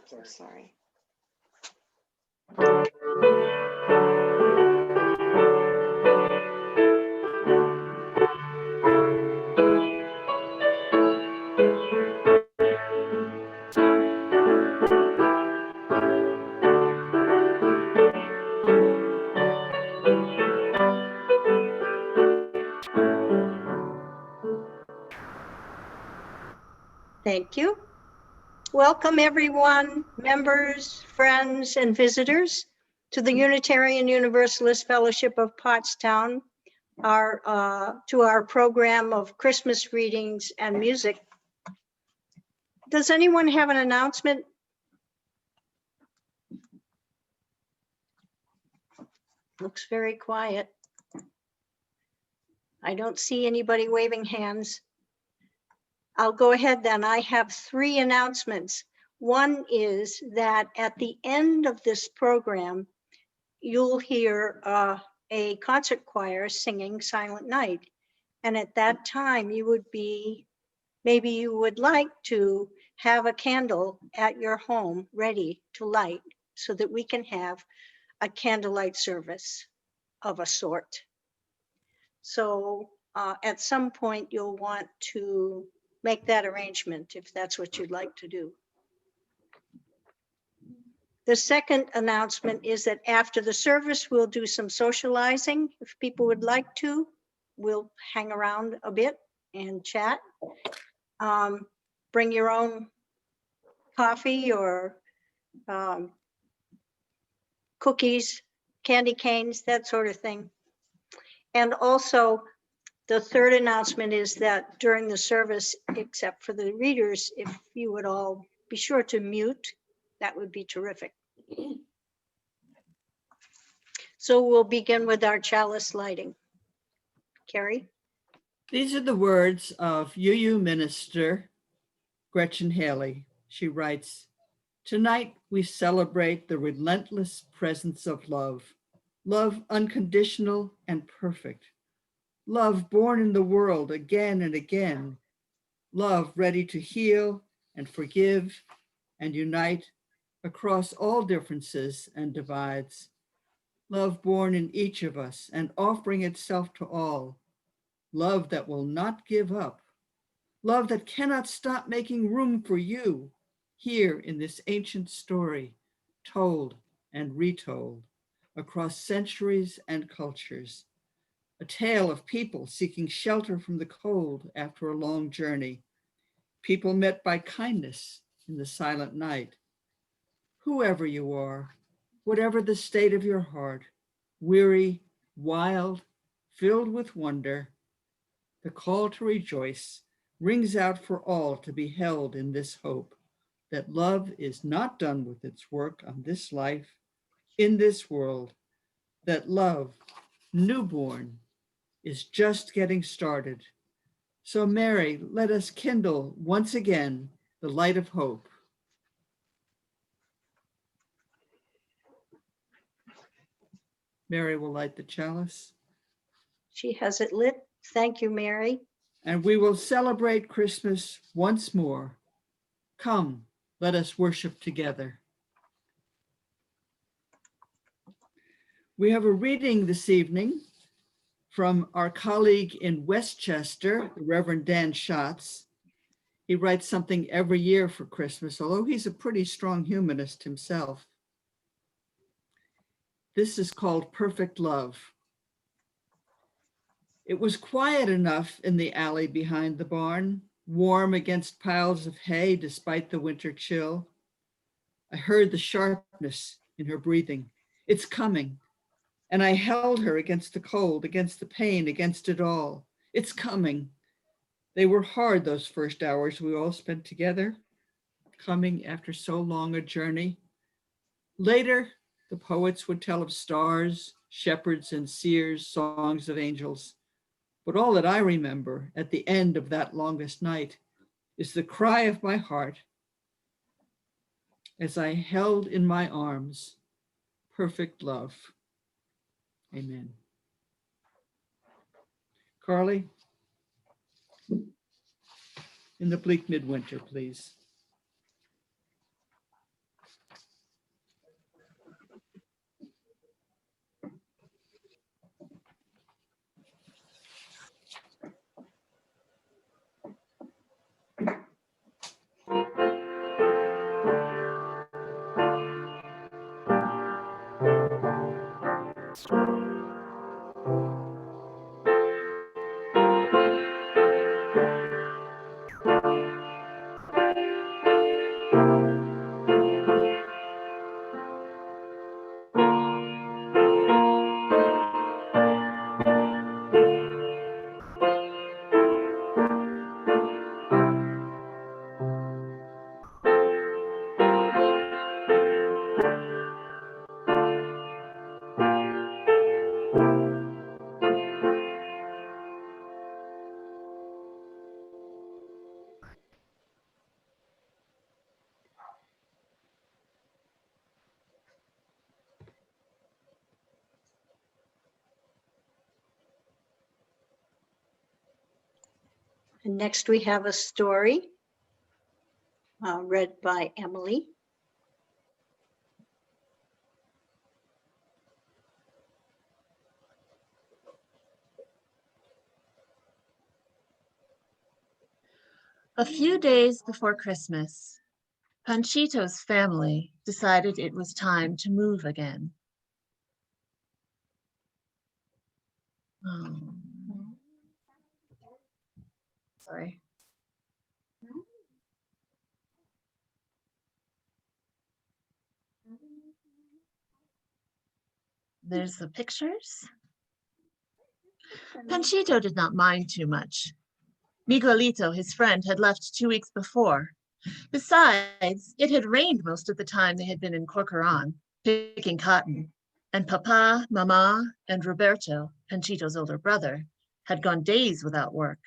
So sorry. Thank you. Welcome, everyone, members, friends, and visitors to the Unitarian Universalist Fellowship of Pottstown, to our program of Christmas readings and music. Does anyone have an announcement? Looks very quiet. I don't see anybody waving hands. I'll go ahead then. I have 3 announcements. One is that at the end of this program, you'll hear a concert choir singing Silent Night. And at that time, maybe you would like to have a candle at your home ready to light so that we can have a candlelight service of a sort. So at some point, you'll want to make that arrangement if that's what you'd like to do. The second announcement is that after the service, we'll do some socializing. If people would like to, we'll hang around a bit and chat. Bring your own coffee or cookies, candy canes, that sort of thing. And also, the third announcement is that during the service, except for the readers, if you would all be sure to mute, that would be terrific. So we'll begin with our chalice lighting. Carrie? These are the words of UU minister Gretchen Haley. She writes, "Tonight we celebrate the relentless presence of love, love unconditional and perfect, love born in the world again and again, love ready to heal and forgive and unite across all differences and divides, love born in each of us and offering itself to all, love that will not give up, love that cannot stop making room for you here in this ancient story, told and retold across centuries and cultures. A tale of people seeking shelter from the cold after a long journey. People met by kindness in the silent night. Whoever you are, whatever the state of your heart, weary, wild, filled with wonder, the call to rejoice rings out for all to be held in this hope that love is not done with its work on this life, in this world, that love, newborn, is just getting started. So Mary, let us kindle once again the light of hope. Mary will light the chalice. She has it lit. Thank you, Mary. And we will celebrate Christmas once more. Come, let us worship together. We have a reading this evening from our colleague in Westchester, the Reverend Dan Schatz. He writes something every year for Christmas, although he's a pretty strong humanist himself. This is called Perfect Love. It was quiet enough in the alley behind the barn, warm against piles of hay despite the winter chill. I heard the sharpness in her breathing. It's coming. And I held her against the cold, against the pain, against it all. It's coming. They were hard, those first hours we all spent together, coming after so long a journey. Later, the poets would tell of stars, shepherds and seers, songs of angels. But all that I remember at the end of that longest night is the cry of my heart as I held in my arms perfect love. Amen. Carly, in the bleak midwinter, please. And next we have a story read by Emily. A few days before Christmas, Panchito's family decided it was time to move again. Oh. Sorry. There's the pictures. Panchito did not mind too much. Miguelito, his friend, had left 2 weeks before. Besides, it had rained most of the time they had been in Corcoran, picking cotton, and Papa, Mama, and Roberto, Panchito's older brother, had gone days without work.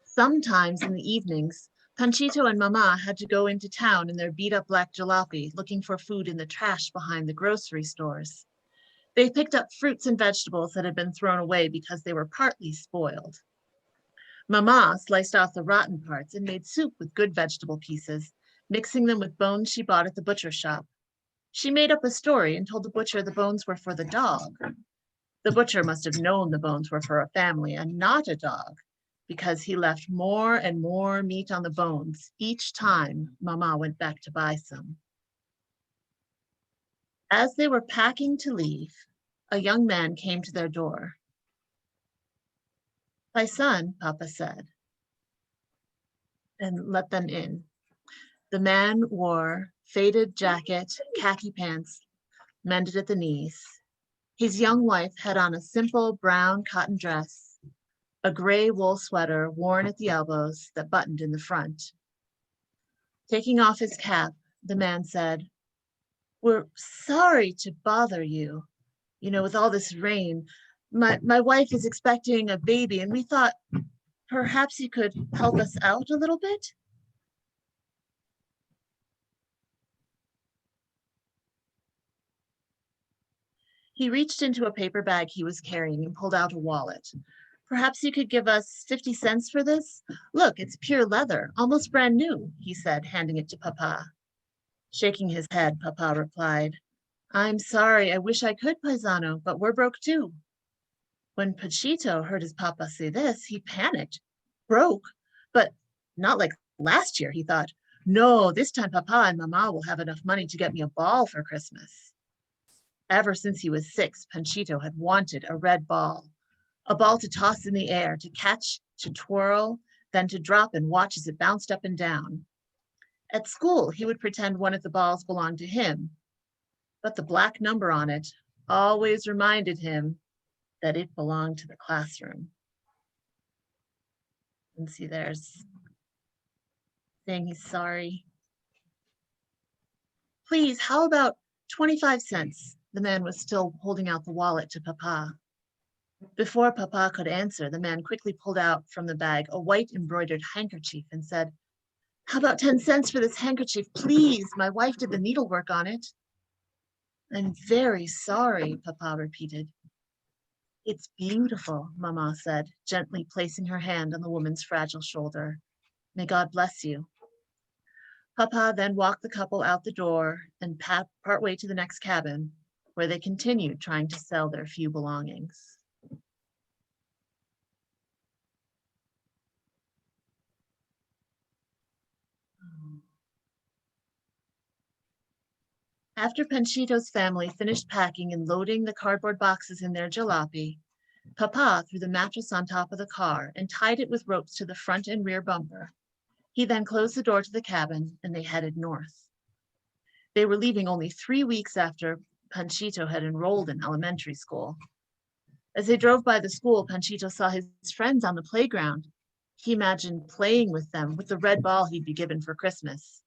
Sometimes in the evenings, Panchito and Mama had to go into town in their beat-up black jalopy looking for food in the trash behind the grocery stores. They picked up fruits and vegetables that had been thrown away because they were partly spoiled. Mama sliced off the rotten parts and made soup with good vegetable pieces, mixing them with bones she bought at the butcher shop. She made up a story and told the butcher the bones were for the dog. The butcher must have known the bones were for a family and not a dog, because he left more and more meat on the bones each time Mama went back to buy some. As they were packing to leave, a young man came to their door. "My son," Papa said, and let them in. The man wore faded jacket, khaki pants, mended at the knees. His young wife had on a simple brown cotton dress, a gray wool sweater worn at the elbows that buttoned in the front. Taking off his cap, the man said, "We're sorry to bother you. With all this rain, my wife is expecting a baby, and we thought perhaps you could help us out a little bit." He reached into a paper bag he was carrying and pulled out a wallet. "Perhaps you could give us 50 cents for this? Look, it's pure leather, almost brand new," he said, handing it to Papa. Shaking his head, Papa replied, "I'm sorry, I wish I could, paisano, but we're broke too." When Panchito heard his papa say this, he panicked. Broke? But not like last year, he thought. No, this time Papa and Mama will have enough money to get me a ball for Christmas. Ever since he was 6, Panchito had wanted a red ball, a ball to toss in the air, to catch, to twirl, then to drop and watch as it bounced up and down. At school, he would pretend one of the balls belonged to him, but the black number on it always reminded him that it belonged to the classroom. And see, there's saying he's sorry. "Please, how about 25 cents? The man was still holding out the wallet to Papa. Before Papa could answer, the man quickly pulled out from the bag a white embroidered handkerchief and said, "How about 10 cents for this handkerchief? Please, my wife did the needlework on it." "I'm very sorry," Papa repeated. "It's beautiful," Mama said, gently placing her hand on the woman's fragile shoulder. "May God bless you." Papa then walked the couple out the door and partway to the next cabin, where they continued trying to sell their few belongings. After Panchito's family finished packing and loading the cardboard boxes in their jalopy, Papa threw the mattress on top of the car and tied it with ropes to the front and rear bumper. He then closed the door to the cabin and they headed north. They were leaving only 3 weeks after Panchito had enrolled in elementary school. As they drove by the school, Panchito saw his friends on the playground. He imagined playing with them with the red ball he'd be given for Christmas.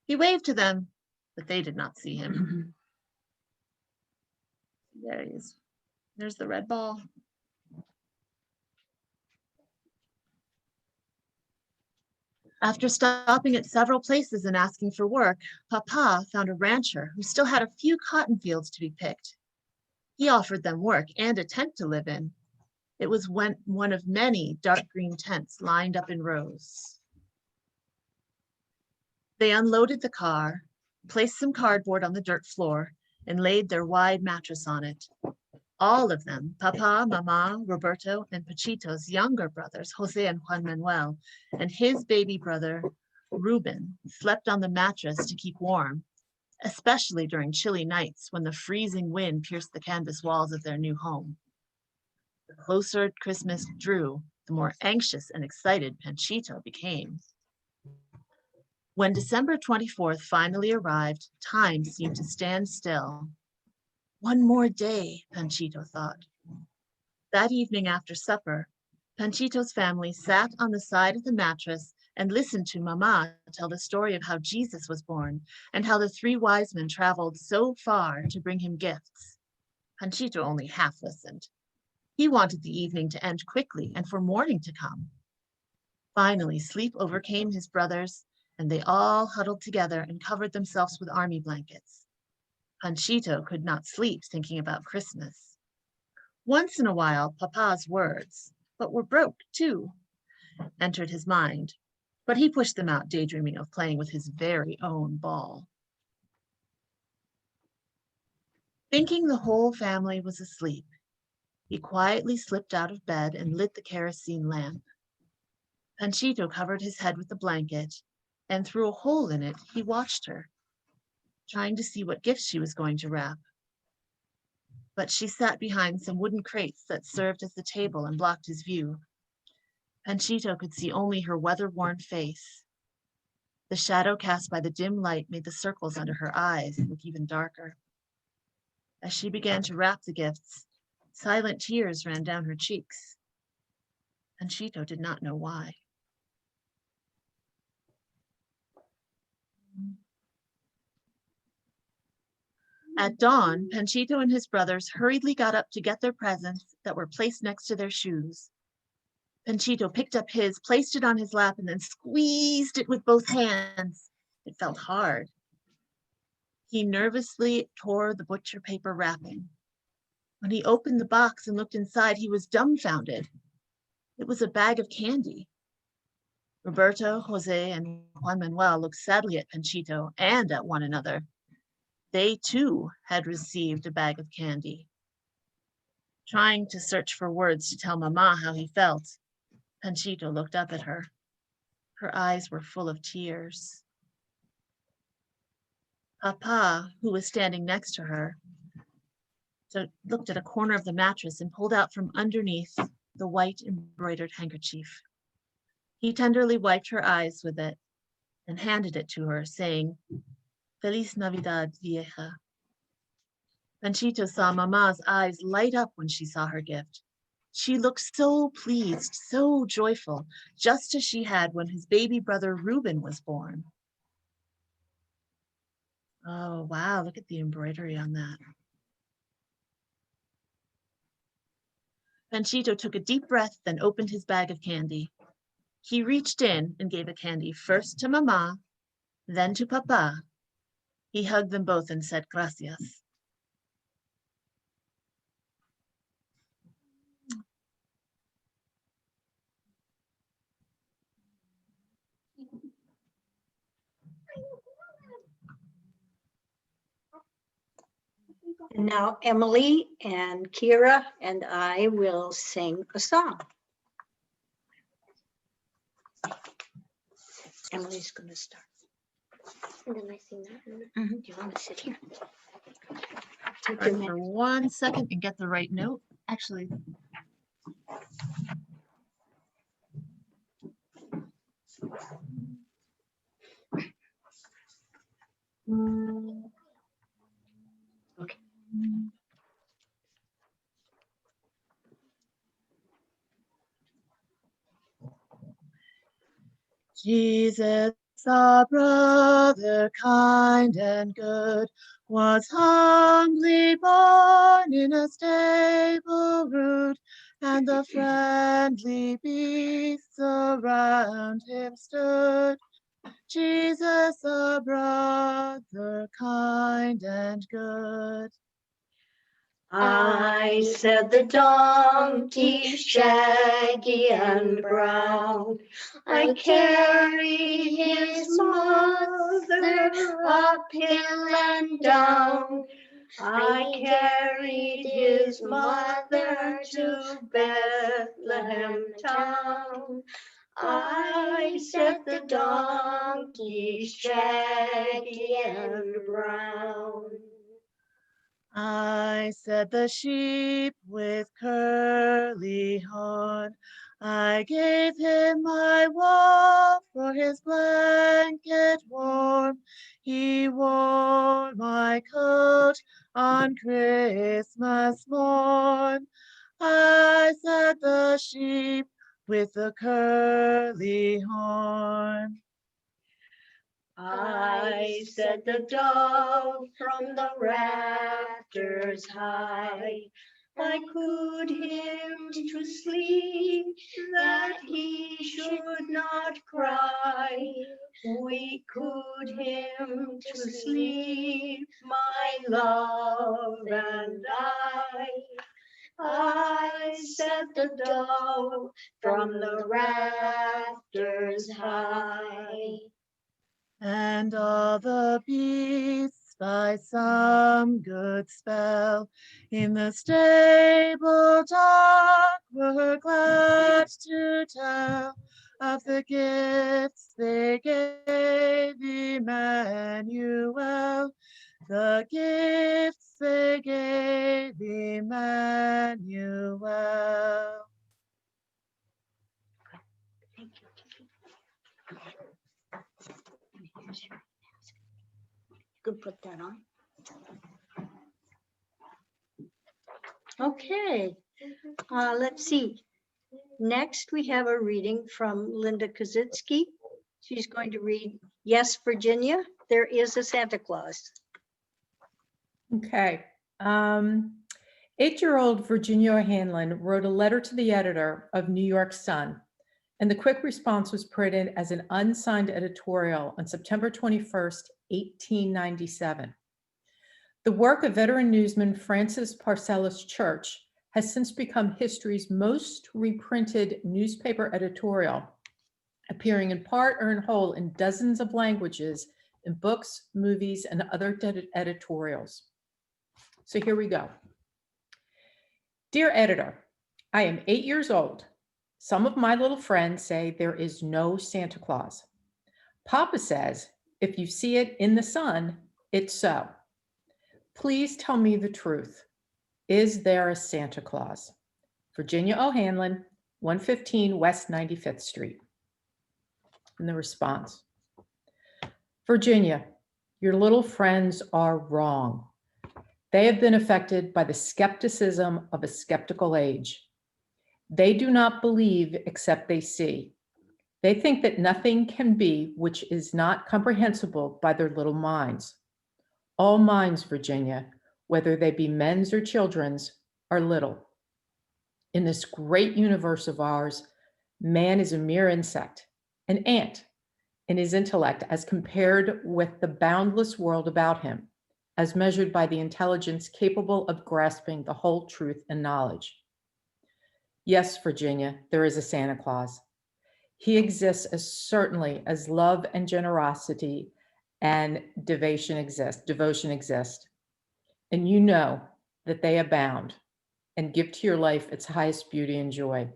He waved to them, but they did not see him. There he is. There's the red ball. After stopping at several places and asking for work, Papa found a rancher who still had a few cotton fields to be picked. He offered them work and a tent to live in. It was one of many dark green tents lined up in rows. They unloaded the car, placed some cardboard on the dirt floor, and laid their wide mattress on it. All of them, Papa, Mama, Roberto, and Pachito's younger brothers, Jose and Juan Manuel, and his baby brother, Ruben, slept on the mattress to keep warm, especially during chilly nights when the freezing wind pierced the canvas walls of their new home. The closer Christmas drew, the more anxious and excited Panchito became. When December 24th finally arrived, time seemed to stand still. One more day, Panchito thought. That evening after supper, Panchito's family sat on the side of the mattress and listened to Mama tell the story of how Jesus was born and how the three wise men traveled so far to bring him gifts. Panchito only half listened. He wanted the evening to end quickly and for morning to come. Finally, sleep overcame his brothers, and they all huddled together and covered themselves with army blankets. Panchito could not sleep thinking about Christmas. Once in a while, Papa's words, "but we're broke too," entered his mind, but he pushed them out, daydreaming of playing with his very own ball. Thinking the whole family was asleep, he quietly slipped out of bed and lit the kerosene lamp. Panchito covered his head with the blanket, and through a hole in it, he watched her, trying to see what gifts she was going to wrap. But she sat behind some wooden crates that served as the table and blocked his view. Panchito could see only her weather-worn face. The shadow cast by the dim light made the circles under her eyes look even darker. As she began to wrap the gifts, silent tears ran down her cheeks. Panchito did not know why. At dawn, Panchito and his brothers hurriedly got up to get their presents that were placed next to their shoes. Panchito picked up his, placed it on his lap, and then squeezed it with both hands. It felt hard. He nervously tore the butcher paper wrapping. When he opened the box and looked inside, he was dumbfounded. It was a bag of candy. Roberto, Jose, and Juan Manuel looked sadly at Panchito and at one another. They too had received a bag of candy. Trying to search for words to tell Mama how he felt, Panchito looked up at her. Her eyes were full of tears. Papa, who was standing next to her, looked at a corner of the mattress and pulled out from underneath the white embroidered handkerchief. He tenderly wiped her eyes with it and handed it to her, saying, "Feliz Navidad, vieja." Panchito saw Mama's eyes light up when she saw her gift. She looked so pleased, so joyful, just as she had when his baby brother Ruben was born. Oh, wow, look at the embroidery on that. Panchito took a deep breath, then opened his bag of candy. He reached in and gave a candy first to Mama, then to Papa. He hugged them both and said gracias. And now Emily and Kira and I will sing a song. Emily's going to start. And then I sing that. Do you want to sit here? Take All your right, for 1 second and get the right note. Actually, Okay. Jesus, our brother, kind and good, was humbly born in a stable rude, and the friendly beasts around him stood. Jesus, our brother, kind and good. I said the donkey shaggy and brown. I carried his mother up hill and down. I carried his mother to Bethlehem town. I said the donkey shaggy and brown. I said the sheep with curly horn. I gave him my wool for his blanket warm. He wore my coat on Christmas morn. I said the sheep with the curly horn. I said the dove from the rafters high. I cooed him to sleep that he should not cry. We cooed him to sleep, my love and I. I said the dove from the rafters high. And all the beasts by some good spell in the stable dark were glad to tell of the gifts they gave Emmanuel, the gifts they gave Emmanuel. Thank you. You can put that on. Okay, let's see. Next, we have a reading from Linda Kozitsky. She's going to read, Yes, Virginia, There is a Santa Claus. Okay. 8-year-old Virginia O'Hanlon wrote a letter to the editor of New York Sun, and the quick response was printed as an unsigned editorial on September 21st, 1897. The work of veteran newsman Francis Parcells Church has since become history's most reprinted newspaper editorial, appearing in part or in whole in dozens of languages in books, movies, and other editorials. So here we go. Dear editor, I am 8 years old. Some of my little friends say there is no Santa Claus. Papa says, if you see it in the sun, it's so. Please tell me the truth. Is there a Santa Claus? Virginia O'Hanlon, 115 West 95th Street. And the response. Virginia, your little friends are wrong. They have been affected by the skepticism of a skeptical age. They do not believe except they see. They think that nothing can be which is not comprehensible by their little minds. All minds, Virginia, whether they be men's or children's, are little. In this great universe of ours, man is a mere insect, an ant, in his intellect as compared with the boundless world about him, as measured by the intelligence capable of grasping the whole truth and knowledge. Yes, Virginia, there is a Santa Claus. He exists as certainly as love and generosity and devotion exist. And you know that they abound and give to your life its highest beauty and joy.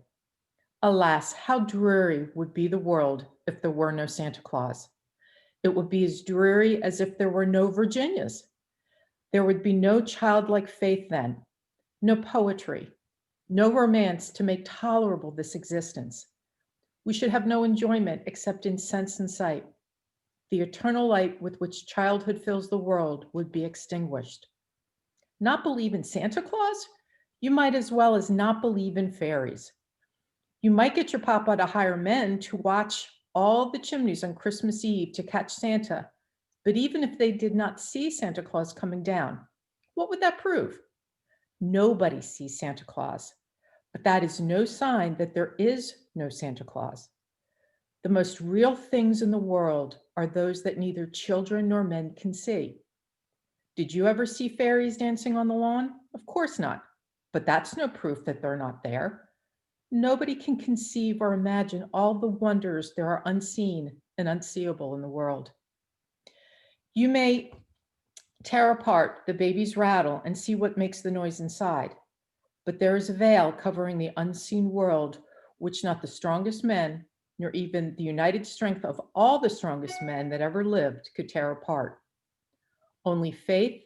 Alas, how dreary would be the world if there were no Santa Claus. It would be as dreary as if there were no Virginias. There would be no childlike faith then, no poetry, no romance to make tolerable this existence. We should have no enjoyment except in sense and sight. The eternal light with which childhood fills the world would be extinguished. Not believe in Santa Claus? You might as well as not believe in fairies. You might get your papa to hire men to watch all the chimneys on Christmas Eve to catch Santa. But even if they did not see Santa Claus coming down, what would that prove? Nobody sees Santa Claus, but that is no sign that there is no Santa Claus. The most real things in the world are those that neither children nor men can see. Did you ever see fairies dancing on the lawn? Of course not. But that's no proof that they're not there. Nobody can conceive or imagine all the wonders there are unseen and unseeable in the world. You may tear apart the baby's rattle and see what makes the noise inside, but there is a veil covering the unseen world, which not the strongest men, nor even the united strength of all the strongest men that ever lived, could tear apart. Only faith,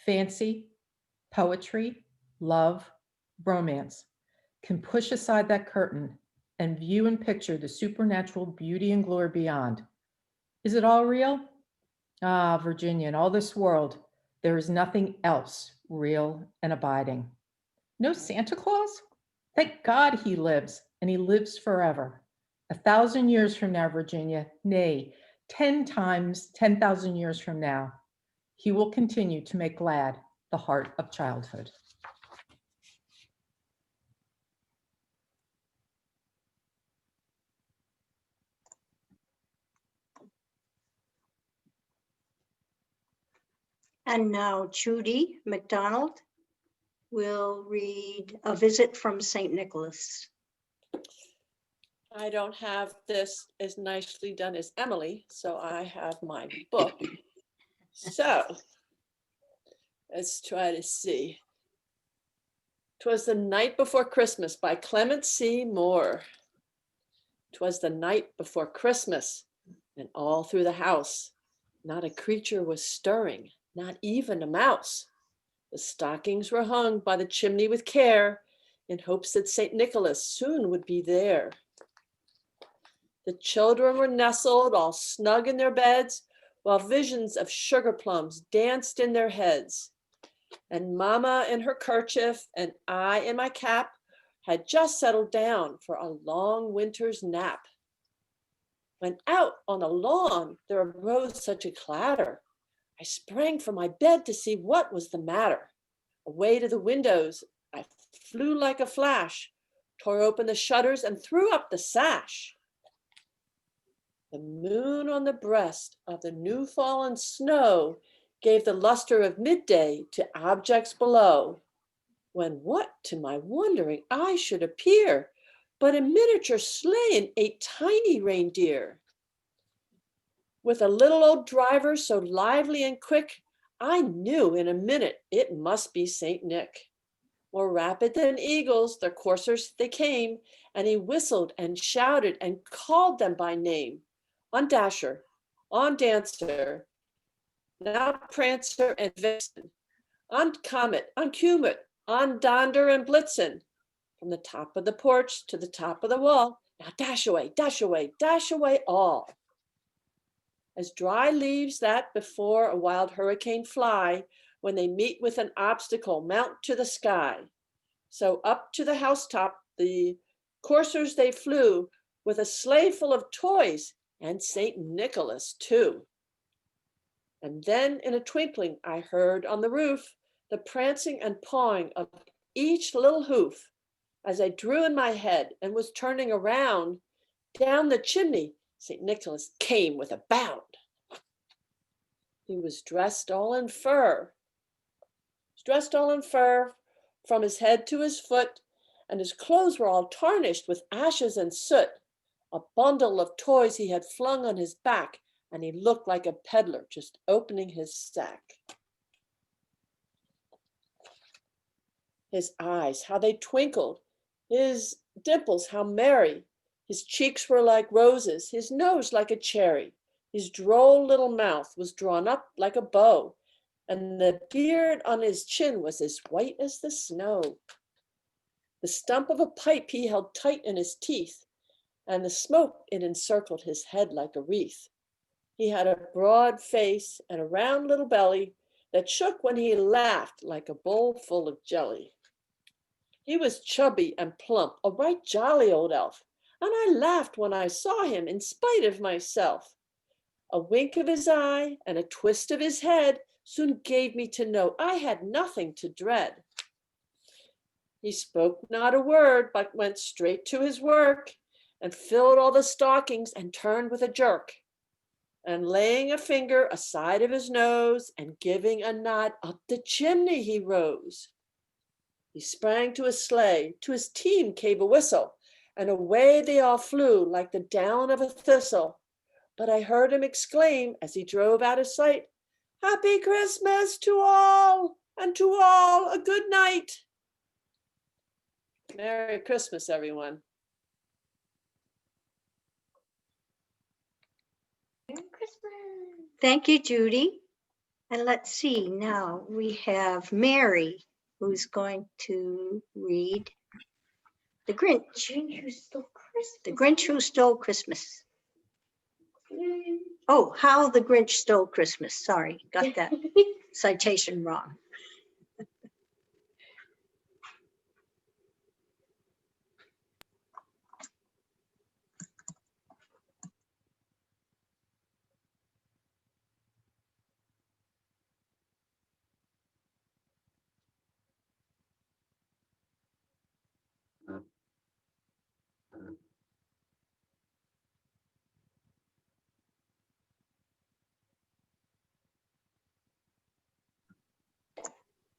fancy, poetry, love, romance can push aside that curtain and view and picture the supernatural beauty and glory beyond. Is it all real? Ah, Virginia, in all this world, there is nothing else real and abiding. No Santa Claus? Thank God he lives, and he lives forever. 1,000 years from now, Virginia, nay, 10 times 10,000 years from now, he will continue to make glad the heart of childhood. And now Judy McDonald will read A Visit from St. Nicholas. I don't have this as nicely done as Emily, so I have my book. So let's try to see. 'Twas the Night Before Christmas by Clement C. Moore. 'Twas the night before Christmas, and all through the house, not a creature was stirring, not even a mouse. The stockings were hung by the chimney with care, in hopes that St. Nicholas soon would be there. The children were nestled all snug in their beds, while visions of sugar plums danced in their heads. And Mama in her kerchief and I in my cap had just settled down for a long winter's nap. When out on the lawn there arose such a clatter, I sprang from my bed to see what was the matter. Away to the windows I flew like a flash, tore open the shutters and threw up the sash. The moon on the breast of the new fallen snow gave the luster of midday to objects below, when what to my wondering eye should appear but a miniature sleigh and 8 tiny reindeer. With a little old driver so lively and quick, I knew in a minute it must be Saint Nick. More rapid than eagles, their coursers they came, and he whistled and shouted and called them by name. On Dasher, on Dancer, now Prancer and Vixen, on Comet, on Comet, on Donder and Blitzen, from the top of the porch to the top of the wall, now dash away, dash away, dash away all. As dry leaves that before a wild hurricane fly, when they meet with an obstacle, mount to the sky, so up to the housetop the coursers they flew, with a sleigh full of toys, and St. Nicholas too. And then in a twinkling I heard on the roof the prancing and pawing of each little hoof. As I drew in my head and was turning around, down the chimney St. Nicholas came with a bound. He was dressed all in fur. From his head to his foot, and his clothes were all tarnished with ashes and soot. A bundle of toys he had flung on his back, and he looked like a peddler just opening his sack. His eyes, how they twinkled, his dimples, how merry. His cheeks were like roses, his nose like a cherry. His droll little mouth was drawn up like a bow, and the beard on his chin was as white as the snow. The stump of a pipe he held tight in his teeth, and the smoke it encircled his head like a wreath. He had a broad face and a round little belly that shook when he laughed like a bowl full of jelly. He was chubby and plump, a right jolly old elf, and I laughed when I saw him in spite of myself. A wink of his eye and a twist of his head soon gave me to know I had nothing to dread. He spoke not a word, but went straight to his work, and filled all the stockings and turned with a jerk. And laying a finger aside of his nose and giving a nod, up the chimney he rose. He sprang to his sleigh, to his team gave a whistle, and away they all flew like the down of a thistle. But I heard him exclaim as he drove out of sight, "Happy Christmas to all, and to all a good night." Merry Christmas, everyone. Merry Christmas. Thank you, Judy. And let's see, now we have Mary, who's going to read The Grinch. Grinch who stole Christmas. The Grinch Who Stole Christmas. Yay. Oh, How the Grinch Stole Christmas. Sorry, got that citation wrong.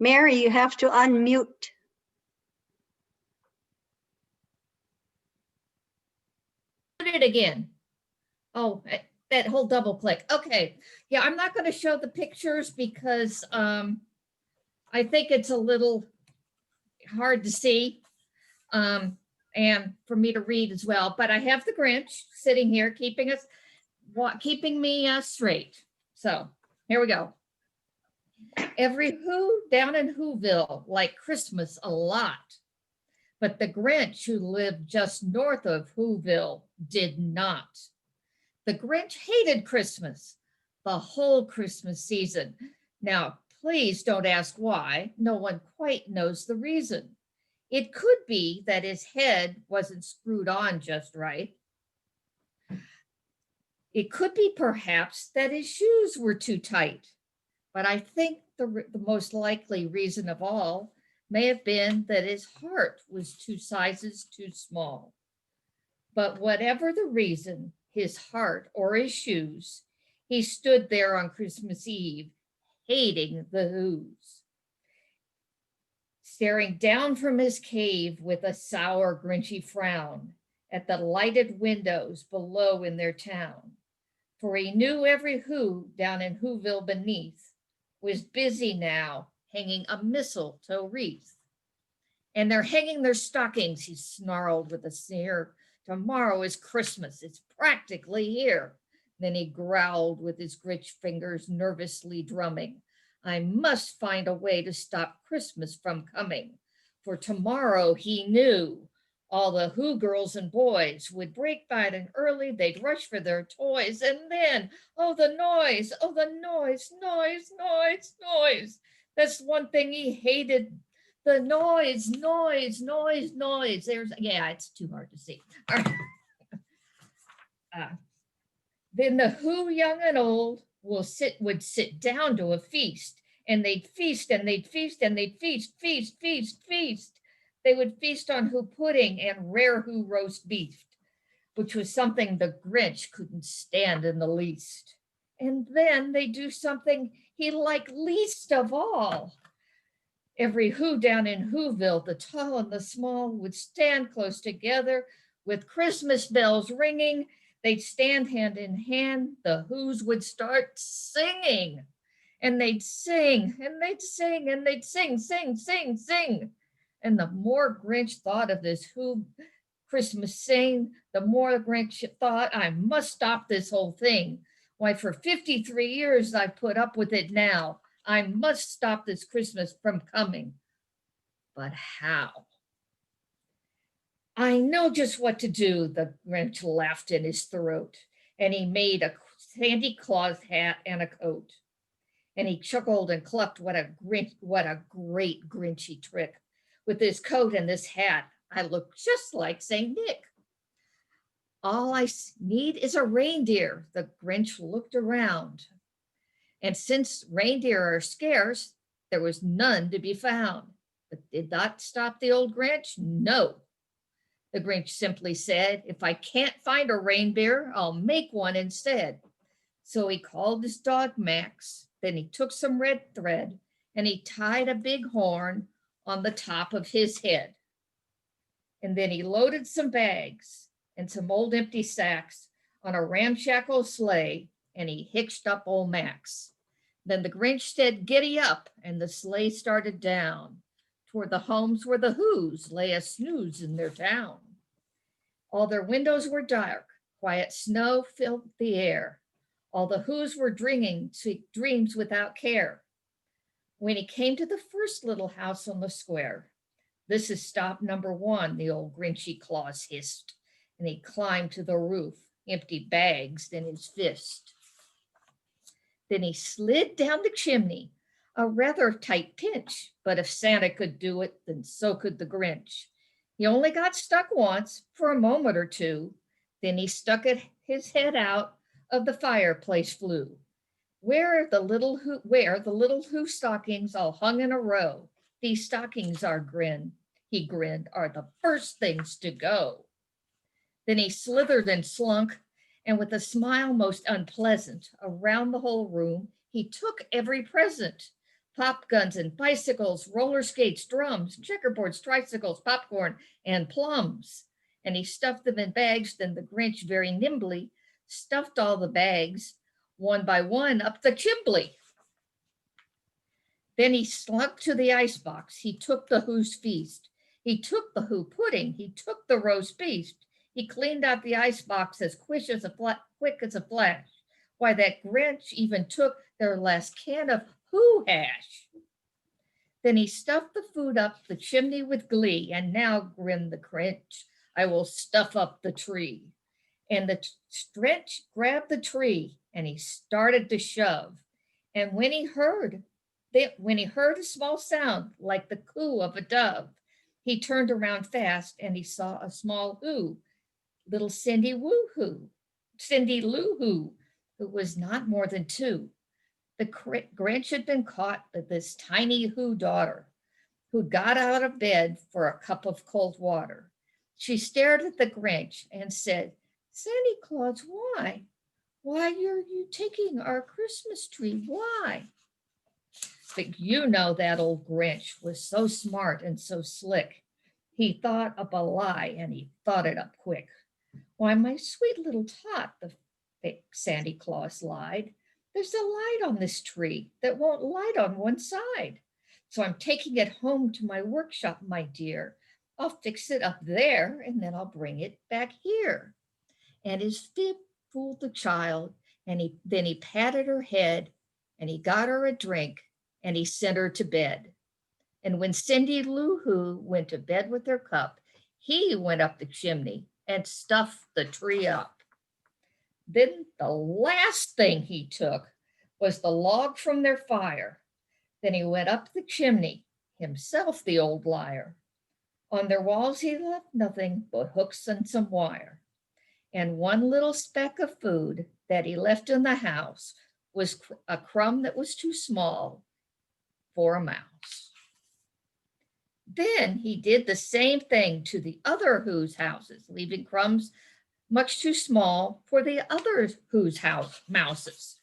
Mary, you have to unmute. It again. Oh, that whole double click. Okay. Yeah, I'm not going to show the pictures because I think it's a little hard to see and for me to read as well. But I have the Grinch sitting here keeping me straight. So here we go. Every who down in Whoville liked Christmas a lot. But the Grinch, who lived just north of Whoville, did not. The Grinch hated Christmas, the whole Christmas season. Now, please don't ask why. No one quite knows the reason. It could be that his head wasn't screwed on just right. It could be perhaps that his shoes were too tight. But I think the most likely reason of all may have been that his heart was 2 sizes too small. But whatever the reason, his heart or his shoes, he stood there on Christmas Eve, hating the Who's, staring down from his cave with a sour, grinchy frown at the lighted windows below in their town. For he knew every Who down in Whoville beneath was busy now hanging a mistletoe wreath. And they're hanging their stockings, he snarled with a sneer. Tomorrow is Christmas, it's practically here. Then he growled with his Grinch fingers nervously drumming. I must find a way to stop Christmas from coming. For tomorrow he knew all the Who girls and boys would break bright and early, they'd rush for their toys, and then, oh the noise, noise, noise, noise. That's one thing he hated, the noise, noise, noise, noise. Yeah, it's too hard to see. All right. Then the Who, young and old, would sit down to a feast, and they'd feast, and they'd feast, and they'd feast, feast, feast, feast. They would feast on Who pudding and rare Who roast beef, which was something the Grinch couldn't stand in the least. And then they do something he liked least of all. Every Who down in Whoville, the tall and the small, would stand close together with Christmas bells ringing. They'd stand hand in hand. The Who's would start singing. And they'd sing, and they'd sing, and they'd sing, sing, sing, sing. And the more Grinch thought of this Who Christmas sing, the more the Grinch thought, I must stop this whole thing. Why, for 53 years I've put up with it now. I must stop this Christmas from coming. But how? I know just what to do, the Grinch laughed in his throat, and he made a Santa Claus hat and a coat. And he chuckled and clucked, what a great Grinchy trick. With this coat and this hat, I look just like St. Nick. All I need is a reindeer. The Grinch looked around. And since reindeer are scarce, there was none to be found. But did that stop the old Grinch? No. The Grinch simply said, if I can't find a reindeer, I'll make one instead. So he called his dog Max. Then he took some red thread and he tied a big horn on the top of his head. And then he loaded some bags and some old empty sacks on a ramshackle sleigh, and he hitched up old Max. Then the Grinch said, "Giddy up," and the sleigh started down toward the homes where the Who's lay a snooze in their town. All their windows were dark, quiet snow filled the air. All the Who's were dreaming sweet dreams without care. When he came to the first little house on the square, "This is stop number 1, the old Grinchy Claus hissed, and he climbed to the roof, empty bags in his fist. Then he slid down the chimney, a rather tight pinch, but if Santa could do it, then so could the Grinch. He only got stuck once for a moment or two, then he stuck his head out of the fireplace flue. Where the little Who stockings all hung in a row. These stockings he grinned, are the first things to go. Then he slithered and slunk, and with a smile most unpleasant, around the whole room, he took every present. Pop guns and bicycles, roller skates, drums, checkerboards, tricycles, popcorn, and plums. And he stuffed them in bags, then the Grinch very nimbly stuffed all the bags, one by one, up the chimbley. Then he slunk to the icebox. He took the Who's feast. He took the Who pudding. He took the roast beef. He cleaned out the icebox as quick as a flash. Why, that Grinch even took their last can of Who hash. Then he stuffed the food up the chimney with glee, and now, grinned the Grinch, I will stuff up the tree. And the Grinch grabbed the tree, and he started to shove. And when he heard a small sound like the coo of a dove, he turned around fast, and he saw a small Who, little Cindy Lou Who was not more than 2. The Grinch had been caught by this tiny Who daughter, who got out of bed for a cup of cold water. She stared at the Grinch and said, "Santa Claus, why? Why are you taking our Christmas tree? Why?" But you know that old Grinch was so smart and so slick. He thought up a lie, and he thought it up quick. "Why, my sweet little tot," the fake Santa Claus lied, "there's a light on this tree that won't light on one side. So I'm taking it home to my workshop, my dear. I'll fix it up there, and then I'll bring it back here." And his fib fooled the child, and then he patted her head, and he got her a drink, and he sent her to bed. And when Cindy Lou Who went to bed with her cup, he went up the chimney and stuffed the tree up. Then the last thing he took was the log from their fire. Then he went up the chimney, himself the old liar. On their walls he left nothing but hooks and some wire. And one little speck of food that he left in the house was a crumb that was too small for a mouse. Then he did the same thing to the other Who's houses, leaving crumbs much too small for the other Who's mouses.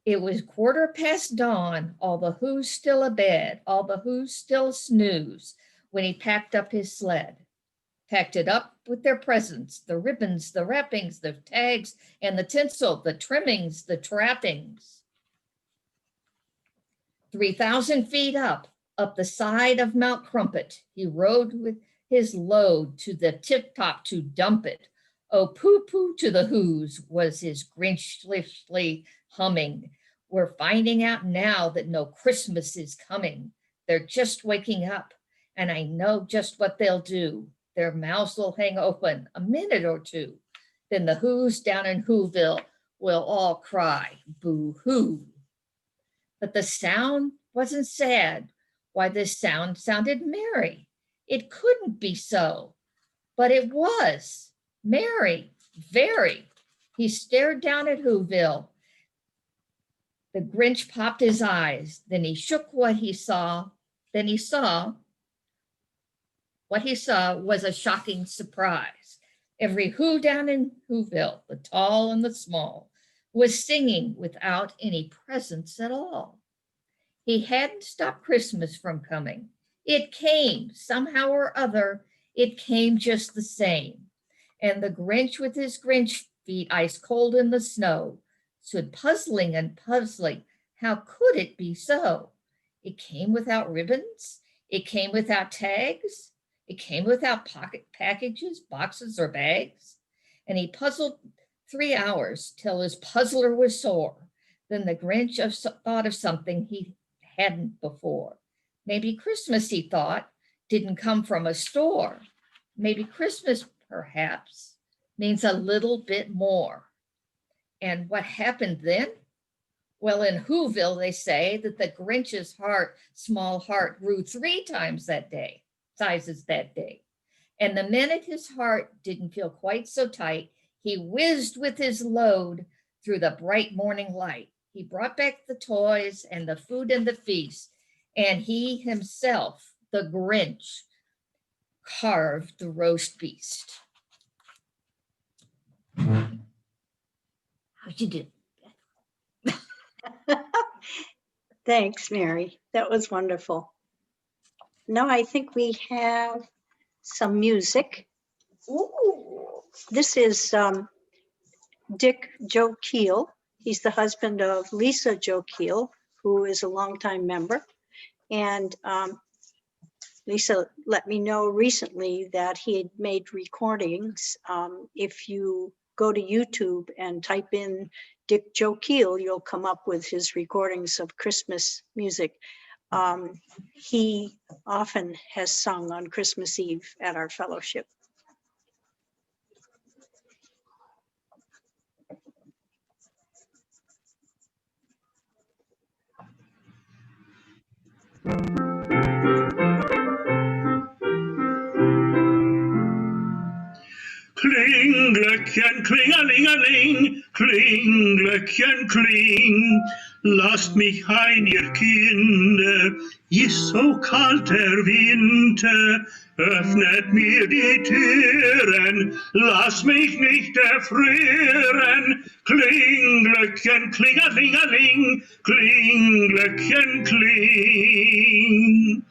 It was 1/4 dawn, all the Who's still abed, all the Who's still snooze, when he packed up his sled. Packed it up with their presents, the ribbons, the wrappings, the tags, and the tinsel, the trimmings, the trappings. 3,000 feet up the side of Mount Crumpet, he rode with his load to the tip-top to dump it. Oh, poo-poo to the Who's was his Grinchishly humming. We're finding out now that no Christmas is coming. They're just waking up, and I know just what they'll do. Their mouths will hang open a minute or two. Then the Who's down in Whoville will all cry, boo-hoo. But the sound wasn't sad. Why, this sound sounded merry. It couldn't be so, but it was merry, very. He stared down at Whoville. The Grinch popped his eyes. Then he shook what he saw. What he saw was a shocking surprise. Every Who down in Whoville, the tall and the small, was singing without any presents at all. He hadn't stopped Christmas from coming. It came somehow or other. It came just the same. And the Grinch with his Grinch feet ice cold in the snow stood puzzling and puzzling. How could it be so? It came without ribbons. It came without tags. It came without pocket packages, boxes, or bags. And he puzzled 3 hours till his puzzler was sore. Then the Grinch thought of something he hadn't before. Maybe Christmas, he thought, didn't come from a store. Maybe Christmas, perhaps, means a little bit more. And what happened then? Well, in Whoville, they say that the Grinch's small heart, grew 3 times that day, sizes that day. And the minute his heart didn't feel quite so tight, he whizzed with his load through the bright morning light. He brought back the toys and the food and the feast, and he himself, the Grinch, carved the roast beast. How'd you do? Thanks, Mary. That was wonderful. Now I think we have some music. Ooh. This is Dick Joe Keel. He's the husband of Lisa Joe Keel, who is a longtime member. And Lisa let me know recently that he had made recordings. If you go to YouTube and type in Dick Joe Keel, you'll come up with his recordings of Christmas music. He often has sung on Christmas Eve at our fellowship. Kling, Glöckchen, klingelingeling, kling, Glöckchen, kling. Lasst mich ein, ihr Kinder, ist so kalt der Winter. Öffnet mir die Türen, lasst mich nicht erfrieren. Kling, Glöckchen, klingelingeling, kling, Glöckchen, kling.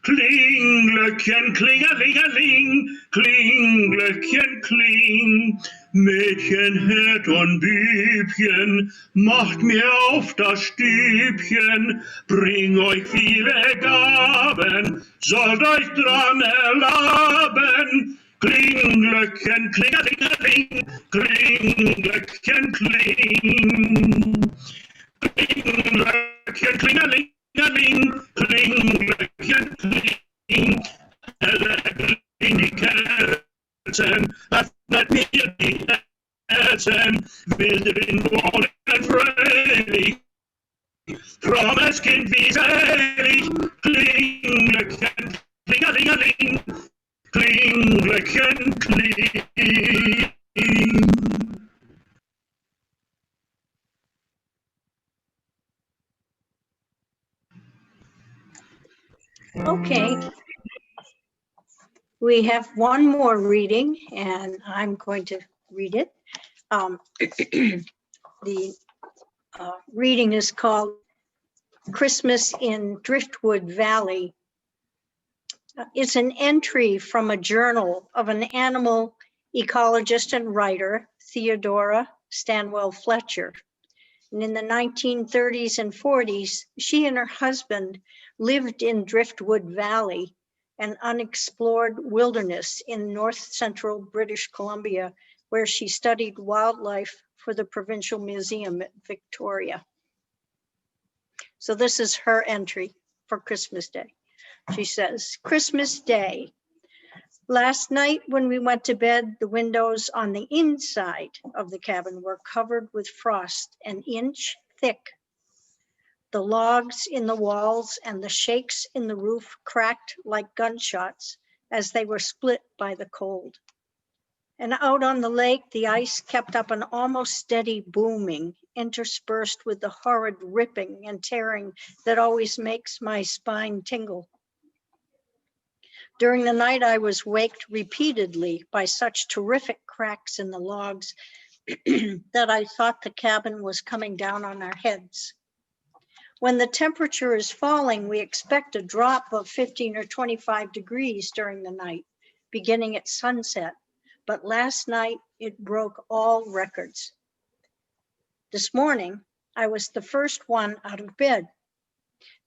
Kling, Glöckchen, klingelingeling, kling, Glöckchen, kling. Mädchen, Herd und Bübchen, macht mir auf das Stübchen, bring euch viele Gaben, sollt euch dran erlaben. Kling, Glöckchen, klingelingeling, kling, Glöckchen, kling. Kling, Glöckchen, klingeling. Kling, Glöckchen, kling, helle in die Kerzen, öffnet mir die Herzen, wilde Wind wohnen fröhlich, frommes Kind wie selig, kling, Glöckchen, klingelingeling, kling, Glöckchen, kling. Okay. We have one more reading, and I'm going to read it. The reading is called Christmas in Driftwood Valley. It's an entry from a journal of an animal ecologist and writer, Theodora Stanwell Fletcher. And in the 1930s and 40s, she and her husband lived in Driftwood Valley, an unexplored wilderness in north central British Columbia, where she studied wildlife for the Provincial Museum at Victoria. So this is her entry for Christmas Day. She says, Christmas Day. Last night when we went to bed, the windows on the inside of the cabin were covered with frost an inch thick. The logs in the walls and the shakes in the roof cracked like gunshots as they were split by the cold. And out on the lake, the ice kept up an almost steady booming, interspersed with the horrid ripping and tearing that always makes my spine tingle. During the night, I was waked repeatedly by such terrific cracks in the logs that I thought the cabin was coming down on our heads. When the temperature is falling, we expect a drop of 15 or 25 degrees during the night, beginning at sunset. But last night, it broke all records. This morning, I was the first one out of bed.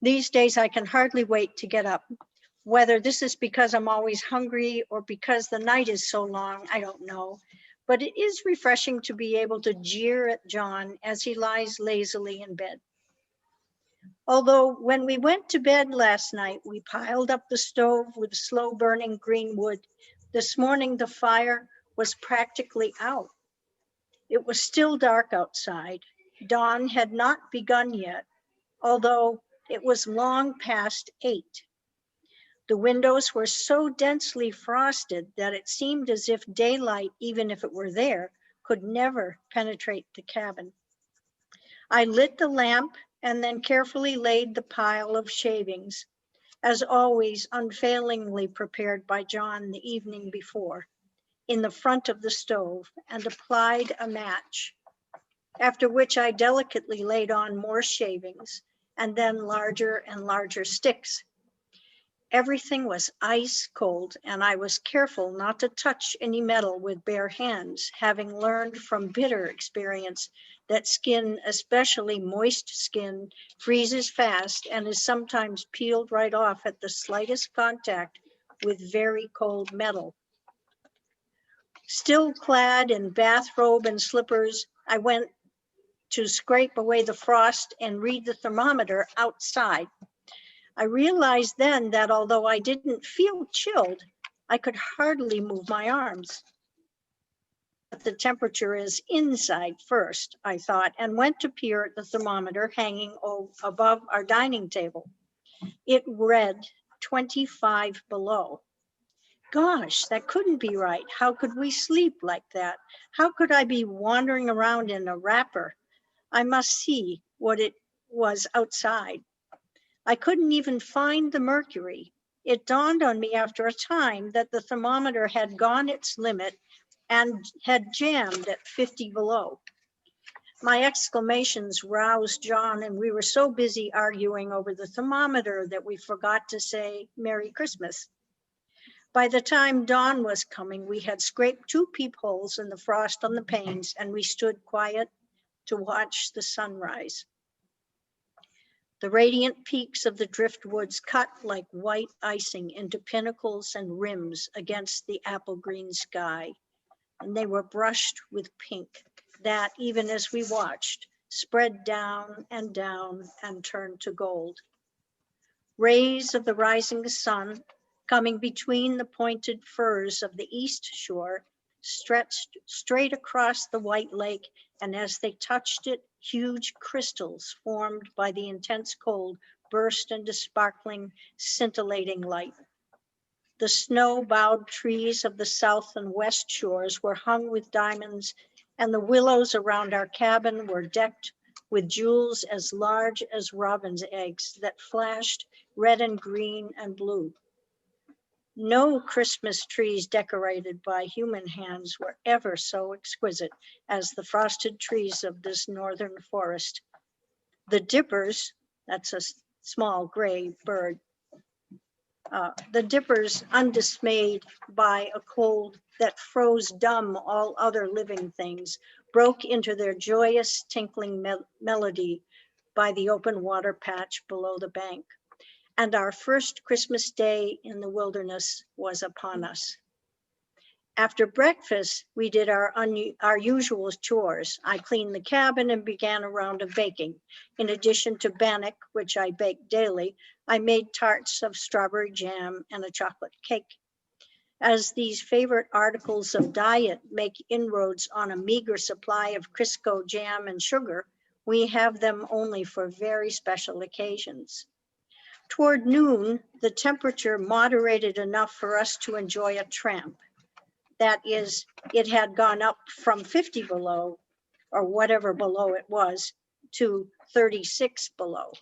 These days, I can hardly wait to get up. Whether this is because I'm always hungry or because the night is so long, I don't know. But it is refreshing to be able to jeer at John as he lies lazily in bed. Although when we went to bed last night, we piled up the stove with slow burning green wood, this morning the fire was practically out. It was still dark outside. Dawn had not begun yet, although it was long past 8. The windows were so densely frosted that it seemed as if daylight, even if it were there, could never penetrate the cabin. I lit the lamp and then carefully laid the pile of shavings, as always unfailingly prepared by John the evening before, in the front of the stove and applied a match, after which I delicately laid on more shavings and then larger and larger sticks. Everything was ice cold, and I was careful not to touch any metal with bare hands, having learned from bitter experience that skin, especially moist skin, freezes fast and is sometimes peeled right off at the slightest contact with very cold metal. Still clad in bathrobe and slippers, I went to scrape away the frost and read the thermometer outside. I realized then that although I didn't feel chilled, I could hardly move my arms. But the temperature is inside first, I thought, and went to peer at the thermometer hanging above our dining table. It read 25 below. Gosh, that couldn't be right. How could we sleep like that? How could I be wandering around in a wrapper? I must see what it was outside. I couldn't even find the mercury. It dawned on me after a time that the thermometer had gone its limit and had jammed at 50 below. My exclamations roused John, and we were so busy arguing over the thermometer that we forgot to say Merry Christmas. By the time dawn was coming, we had scraped 2 peepholes in the frost on the panes, and we stood quiet to watch the sunrise. The radiant peaks of the driftwoods cut like white icing into pinnacles and rims against the apple green sky, and they were brushed with pink that, even as we watched, spread down and turned to gold. Rays of the rising sun, coming between the pointed firs of the east shore, stretched straight across the white lake, and as they touched it, huge crystals formed by the intense cold burst into sparkling, scintillating light. The snow-bowed trees of the south and west shores were hung with diamonds, and the willows around our cabin were decked with jewels as large as robin's eggs that flashed red and green and blue. No Christmas trees decorated by human hands were ever so exquisite as the frosted trees of this northern forest. The dippers, that's a small gray bird, the dippers, undismayed by a cold that froze dumb all other living things, broke into their joyous tinkling melody by the open water patch below the bank. And our first Christmas day in the wilderness was upon us. After breakfast, we did our usual chores. I cleaned the cabin and began a round of baking. In addition to bannock, which I baked daily, I made tarts of strawberry jam and a chocolate cake. As these favorite articles of diet make inroads on a meager supply of Crisco jam and sugar, we have them only for very special occasions. Toward noon, the temperature moderated enough for us to enjoy a tramp. That is, it had gone up from 50 below, or whatever below it was, to 36 below.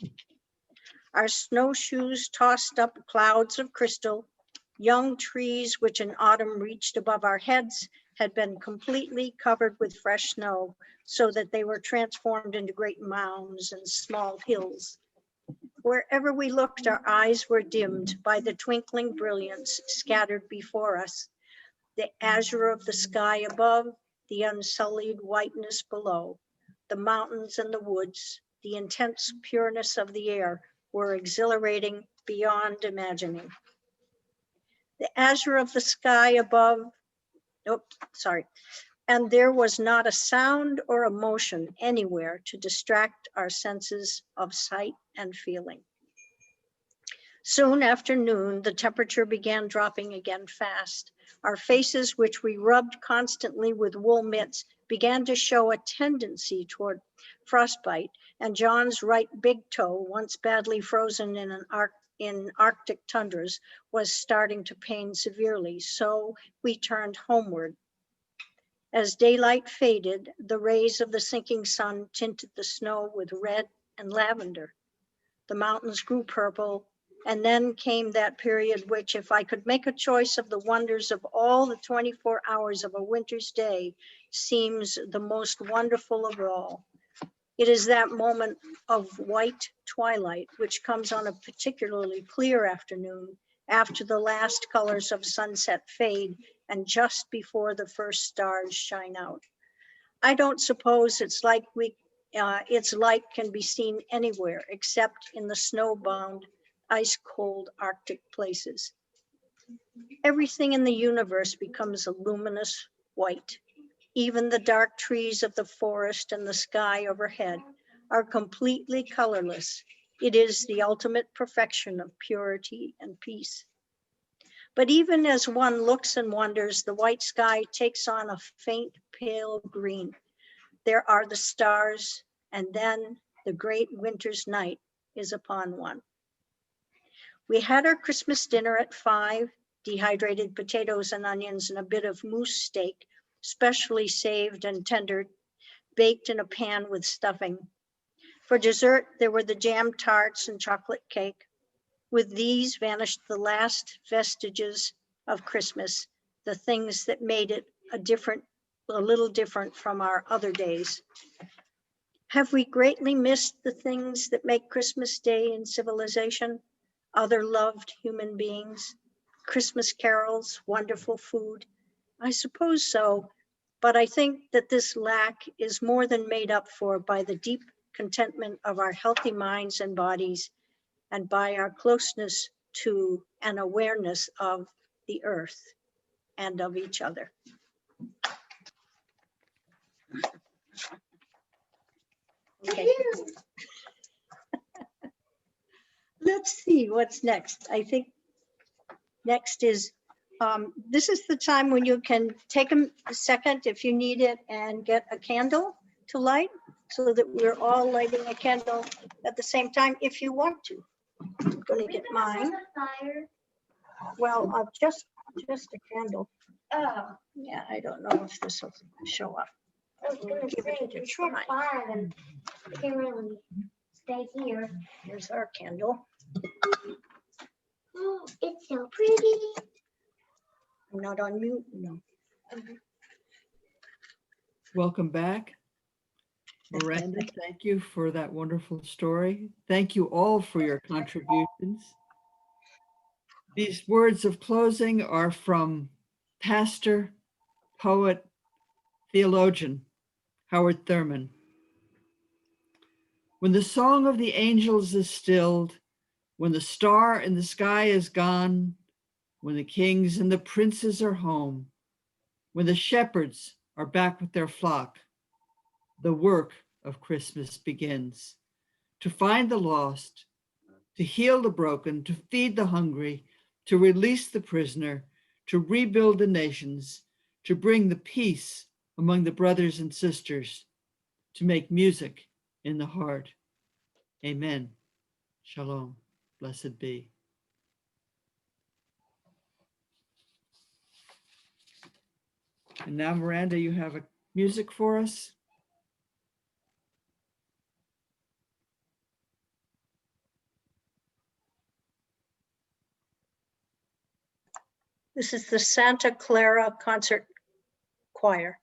Our snowshoes tossed up clouds of crystal. Young trees, which in autumn reached above our heads, had been completely covered with fresh snow, so that they were transformed into great mounds and small hills. Wherever we looked, our eyes were dimmed by the twinkling brilliance scattered before us, the azure of the sky above, the unsullied whiteness below, the mountains and the woods, the intense pureness of the air were exhilarating beyond imagining. The azure of the sky above, and there was not a sound or emotion anywhere to distract our senses of sight and feeling. Soon after noon, the temperature began dropping again fast. Our faces, which we rubbed constantly with wool mitts, began to show a tendency toward frostbite, and John's right big toe, once badly frozen in Arctic tundras, was starting to pain severely, so we turned homeward. As daylight faded, the rays of the sinking sun tinted the snow with red and lavender. The mountains grew purple, and then came that period which, if I could make a choice of the wonders of all the 24 hours of a winter's day, seems the most wonderful of all. It is that moment of white twilight which comes on a particularly clear afternoon, after the last colors of sunset fade and just before the first stars shine out. I don't suppose its light can be seen anywhere except in the snowbound, ice-cold Arctic places. Everything in the universe becomes a luminous white. Even the dark trees of the forest and the sky overhead are completely colorless. It is the ultimate perfection of purity and peace. But even as one looks and wonders, the white sky takes on a faint pale green. There are the stars, and then the great winter's night is upon one. We had our Christmas dinner at 5, dehydrated potatoes and onions and a bit of moose steak, specially saved and tender, baked in a pan with stuffing. For dessert, there were the jam tarts and chocolate cake. With these vanished the last vestiges of Christmas, the things that made it a little different from our other days. Have we greatly missed the things that make Christmas Day in civilization? Other loved human beings, Christmas carols, wonderful food? I suppose so, but I think that this lack is more than made up for by the deep contentment of our healthy minds and bodies, and by our closeness to and awareness of the earth and of each other. Okay. Let's see what's next. I think next is, this is the time when you can take a second if you need it and get a candle to light, so that we're all lighting a candle at the same time if you want to. I'm going to get mine. Well, just a candle. Oh, Yeah, I don't know if this will show up. I was gonna Give say, it a you said try. 5 and I can't really stay here. Here's our candle. Oh, it's so pretty. I'm not on mute, no. Welcome back. Miranda, thank you for that wonderful story. Thank you all for your contributions. These words of closing are from pastor, poet, theologian, Howard Thurman. When the song of the angels is stilled, when the star in the sky is gone, when the kings and the princes are home, when the shepherds are back with their flock, the work of Christmas begins. To find the lost, to heal the broken, to feed the hungry, to release the prisoner, to rebuild the nations, to bring the peace among the brothers and sisters, to make music in the heart. Amen. Shalom. Blessed be. And now, Miranda, you have a music for us? This is the Santa Clara Concert Choir.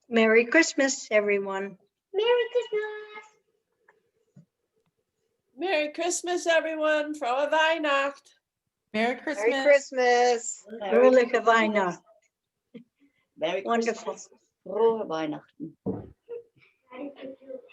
Merry Christmas, everyone. Merry Christmas. Merry Christmas, everyone. Frohe Weihnacht. Merry Merry Christmas. Christmas. Fröhliche Weihnacht. Merry Wonderful. Christmas. Frohe Weihnachten. Thank you.